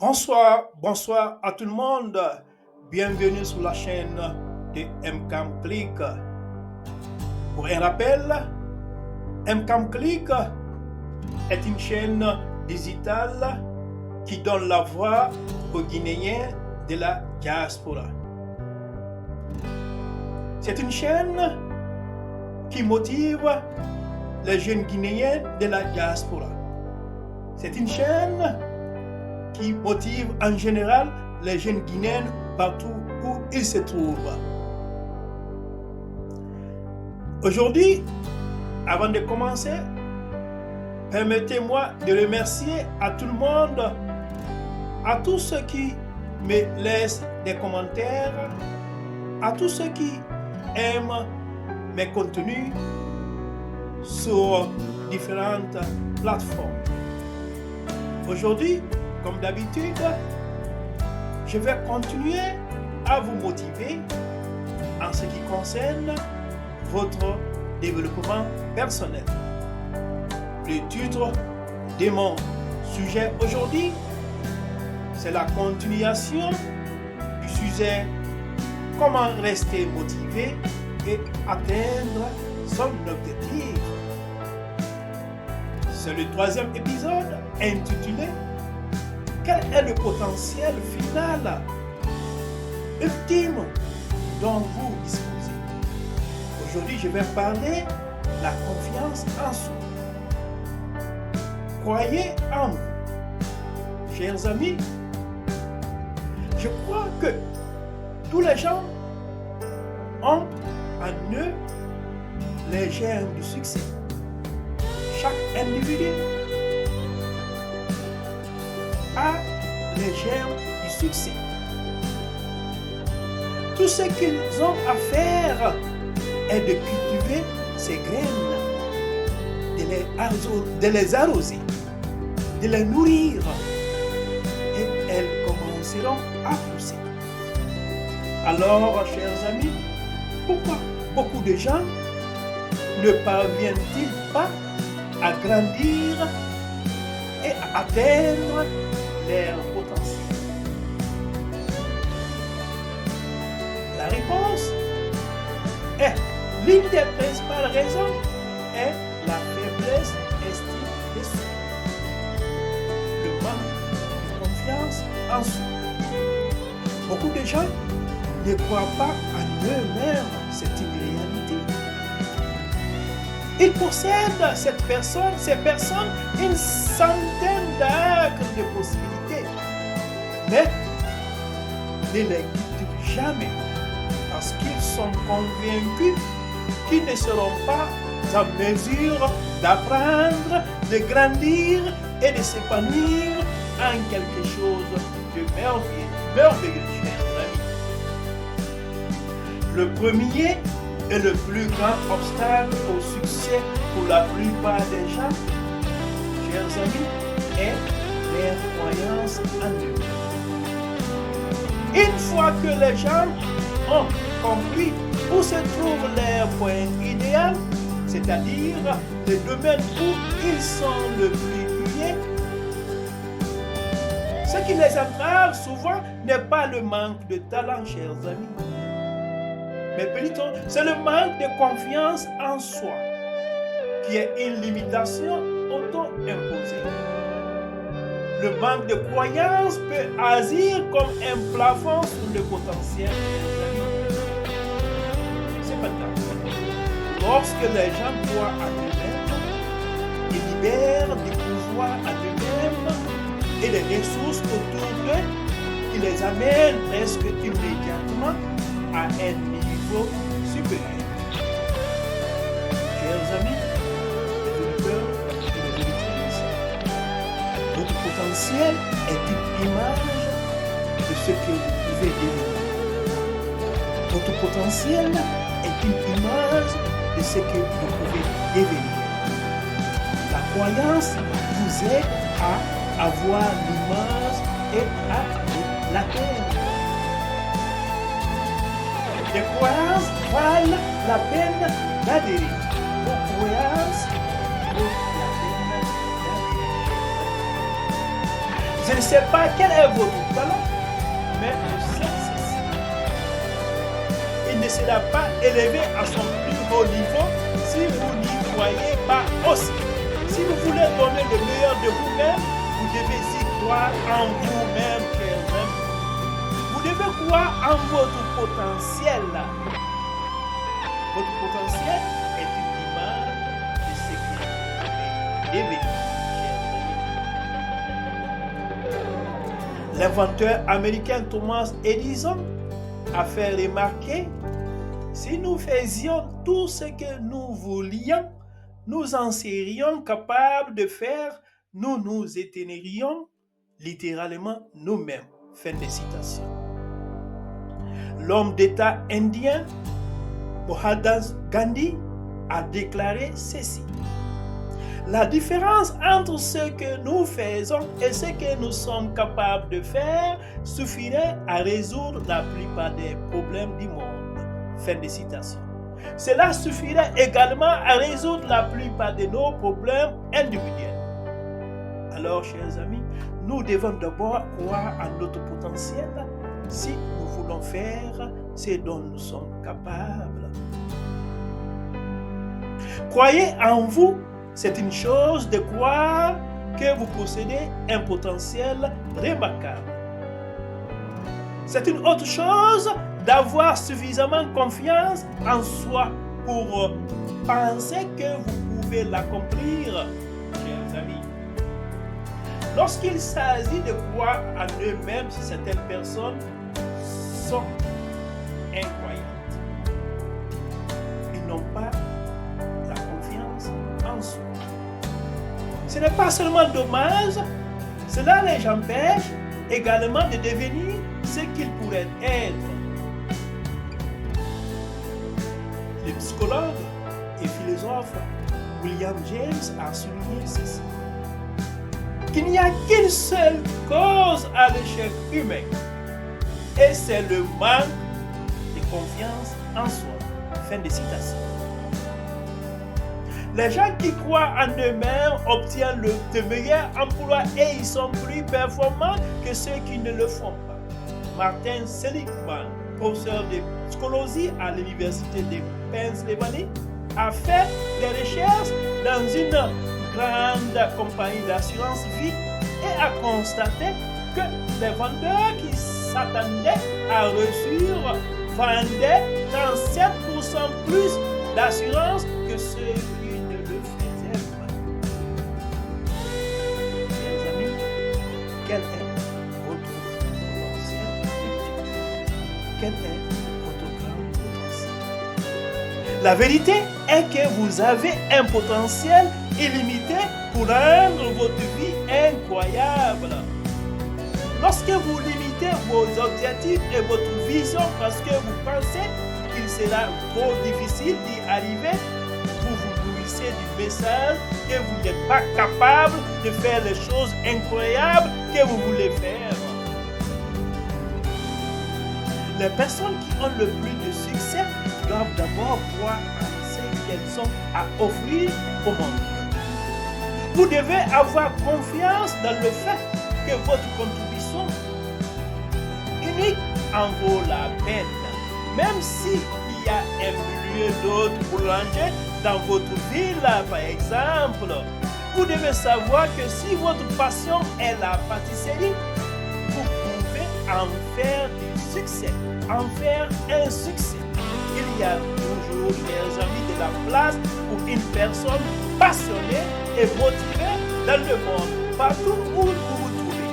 Bonsoir à tout le monde. Bienvenue sur la chaîne de MCAM Click. Pour un rappel, MCAM Click est une chaîne digitale qui donne la voix aux Guinéens de la diaspora. C'est une chaîne qui motive les jeunes Guinéens de la diaspora. C'est une chaîne qui motive en général les jeunes Guinéens partout où ils se trouvent. Aujourd'hui, avant de commencer, permettez-moi de remercier à tout le monde, à tous ceux qui me laissent des commentaires, à tous ceux qui aiment mes contenus sur différentes plateformes. Aujourd'hui, comme d'habitude, je vais continuer à vous motiver en ce qui concerne votre développement personnel. Le titre de mon sujet aujourd'hui, c'est la continuation du sujet comment rester motivé et atteindre son objectif. C'est le troisième épisode intitulé quel est le potentiel final ultime dont vous disposez? Aujourd'hui, je vais parler de la confiance en soi. Croyez en vous. Chers amis, je crois que tous les gens ont en eux les germes du succès. Chaque individu a les germes du succès. Tout ce qu'ils ont à faire est de cultiver ces graines, de les arroser, de les nourrir, et elles commenceront à pousser. Alors, chers amis, pourquoi beaucoup de gens ne parviennent-ils pas à grandir et à atteindre leur potentiel? La réponse est l'une des principales raisons est la faiblesse estime de soi, le manque de confiance en soi. Beaucoup de gens ne croient pas en eux-mêmes, c'est une réalité. Ils possèdent ces personnes, une centaine d'acres de possibilités, mais ne les quittent jamais parce qu'ils sont convaincus qu'ils ne seront pas en mesure d'apprendre, de grandir et de s'épanouir en quelque chose de merveilleux, chers amis. Le premier et le plus grand obstacle au succès pour la plupart des gens, chers amis, est leur croyance en eux. Une fois que les gens ont compris où se trouve leur point idéal, c'est-à-dire le domaine où ils sont le plus doués, ce qui les entrave souvent n'est pas le manque de talent, chers amis, mais plutôt c'est le manque de confiance en soi, qui est une limitation auto-imposée. Le manque de croyance peut agir comme un plafond sur le potentiel. Cependant, lorsque les gens croient à eux-mêmes, ils libèrent du pouvoir à eux-mêmes et des ressources autour d'eux qui les amènent presque immédiatement à un niveau supérieur. Chers amis, les auditeurs et les auditrices, votre potentiel est une image de ce que vous pouvez devenir. Votre potentiel est une image de ce que vous pouvez devenir. La croyance vous aide à avoir l'image et à l'atteindre. Les croyances valent la peine d'adhérer. Vos croyances valent la peine d'adhérer. Je ne sais pas quel est votre talent, mais je sais ceci. Il ne sera pas élevé à son plus haut niveau si vous n'y croyez pas aussi. Si vous voulez donner le meilleur de vous-même, vous devez y croire en vous-même, chers amis. Vous devez croire en votre potentiel. Votre potentiel est une image de ce que vous pouvez devenir, chers amis. L'inventeur américain Thomas Edison a fait remarquer: si nous faisions tout ce que nous voulions, nous en serions capables de faire, nous nous éteignerions littéralement nous-mêmes. Fin de citation. L'homme d'État indien Mahatma Gandhi a déclaré ceci: la différence entre ce que nous faisons et ce que nous sommes capables de faire suffirait à résoudre la plupart des problèmes du monde. Fin de citation. Cela suffirait également à résoudre la plupart de nos problèmes individuels. Alors, chers amis, nous devons d'abord croire en notre potentiel si nous voulons faire ce dont nous sommes capables. Croyez en vous. C'est une chose de croire que vous possédez un potentiel remarquable. C'est une autre chose d'avoir suffisamment confiance en soi pour penser que vous pouvez l'accomplir, chers amis. Lorsqu'il s'agit de croire en eux-mêmes, certaines personnes sont incroyantes. Ils n'ont pas la confiance en soi. Ce n'est pas seulement dommage, cela les empêche également de devenir ce qu'ils pourraient être. Le psychologue et philosophe William James a souligné ceci: qu'il n'y a qu'une seule cause à l'échec humain, et c'est le manque de confiance en soi. Fin de citation. Les gens qui croient en eux-mêmes obtiennent de meilleurs emplois et ils sont plus performants que ceux qui ne le font pas. Martin Seligman, professeur de psychologie à l'université de Pennsylvanie, a fait des recherches dans une grande compagnie d'assurance vie et a constaté que les vendeurs qui s'attendaient à reçu vendaient 37% plus d'assurance que ceux qui ne le faisaient pas. Mes amis, quel est votre potentiel ultime? Quel est votre grand potentiel? La vérité est que vous avez un potentiel illimité pour rendre votre vie incroyable. Lorsque vous limitez vos objectifs et votre vision parce que vous pensez qu'il sera trop difficile d'y arriver, vous vous nourrissez du message que vous n'êtes pas capable de faire les choses incroyables que vous voulez faire. Les personnes qui ont le plus de succès doivent d'abord croire en ce qu'elles ont à offrir au monde. Vous devez avoir confiance dans le fait que votre contribution unique en vaut la peine. Même s'il y a un millier d'autres boulangers dans votre ville, par exemple, vous devez savoir que si votre passion est la pâtisserie, vous pouvez en faire du succès, en faire un succès. Il y a toujours, chers amis, de la place pour une personne passionnée et motivée dans le monde, partout où vous vous trouvez.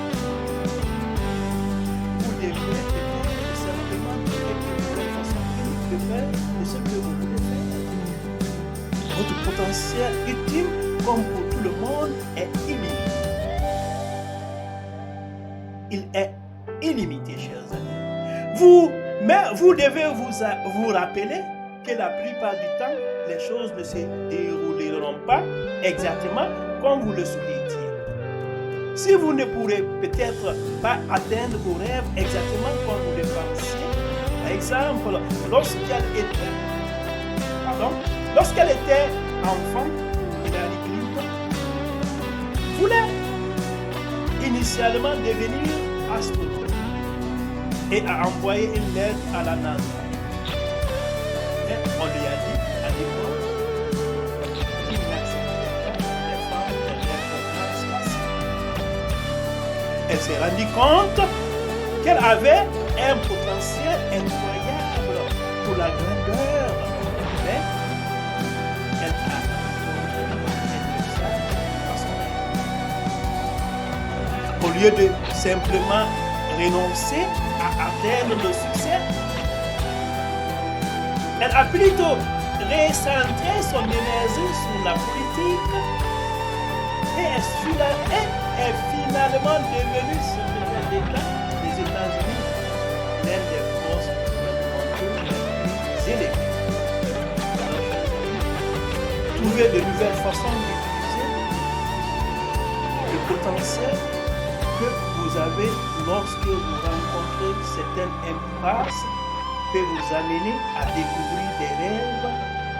Vous devez peut-être simplement trouver une façon unique de faire de ce que vous voulez faire. Votre potentiel ultime, comme pour tout le monde, est illimité. Il est illimité, chers amis. Mais vous devez vous rappeler que la plupart du temps, les choses ne se dérouleront pas exactement comme vous le souhaitiez. Si vous ne pourrez peut-être pas atteindre vos rêves exactement comme vous le pensiez, par exemple, lorsqu'elle était enfant, Hillary Clinton voulait initialement devenir astronome et a envoyé une lettre à la NASA. Mais on lui a dit à l'époque qu'il n'acceptait pas les femmes dans les programmes spatiaux. Elle s'est rendue compte qu'elle avait un potentiel incroyable pour la grandeur, mais elle a au lieu de simplement renoncer à atteindre le succès, elle a plutôt recentré son énergie sur la politique et est finalement devenue secrétaire d'État des États-Unis, l'un des postes gouvernementaux les plus élevés. Trouver de nouvelles façons d'utiliser le potentiel que vous avez lorsque vous rencontrez certaines impasses peut vous amener à découvrir des rêves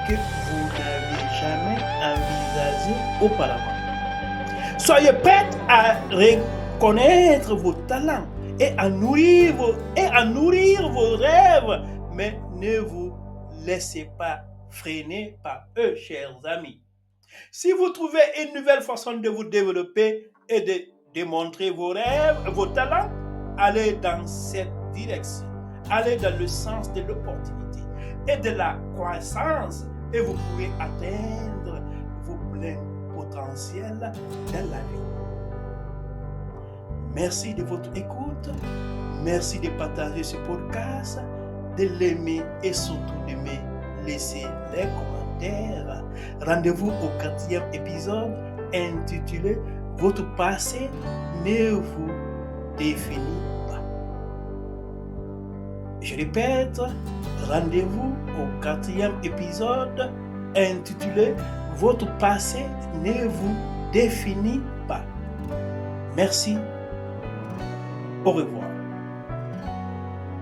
que vous n'aviez jamais envisagés auparavant. Soyez prêts à reconnaître vos talents et à nourrir vos rêves, mais ne vous laissez pas freiner par eux, chers amis. Si vous trouvez une nouvelle façon de vous développer et de démontrer vos rêves, vos talents, allez dans cette direction. Allez dans le sens de l'opportunité et de la croissance et vous pouvez atteindre vos pleins potentiels dans la vie. Merci de votre écoute. Merci de partager ce podcast, de l'aimer et surtout de me laisser les commentaires. Rendez-vous au 4e épisode intitulé « Votre passé ne vous définit pas ». Je répète, rendez-vous au 4e épisode intitulé « Votre passé ne vous définit pas ». Merci. Au revoir.